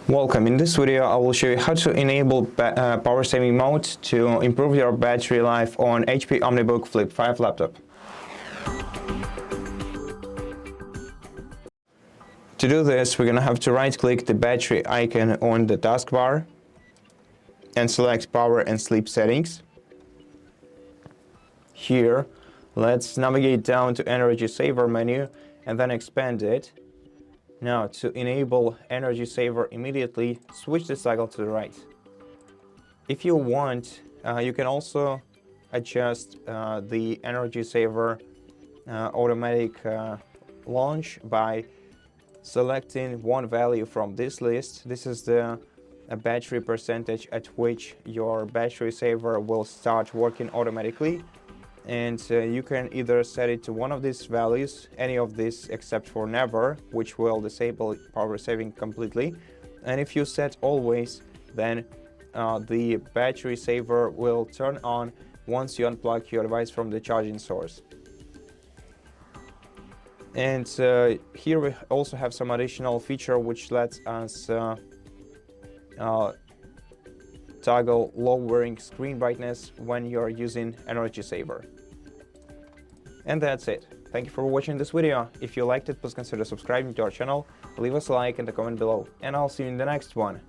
Welcome. In this video, I will show you how to enable power saving mode to improve your battery life on HP OmniBook Flip 5 laptop. To do this, we're going to have to right-click the battery icon on the taskbar and select Power and Sleep Settings. Here, let's navigate down to Energy Saver menu and then expand it. Now, to enable Energy Saver immediately, switch the cycle to the right. If you want, you can also adjust the Energy Saver automatic launch by selecting one value from this list. This is the battery percentage at which your battery saver will start working automatically. And you can either set it to one of these values, any of these except for never, which will disable power saving completely. And if you set always, then the battery saver will turn on once you unplug your device from the charging source. And here we also have some additional feature which lets us toggle lowering screen brightness when you're using Energy Saver. And that's it. Thank you for watching this video. If you liked it, please consider subscribing to our channel, leave us a like and a comment below, and I'll see you in the next one.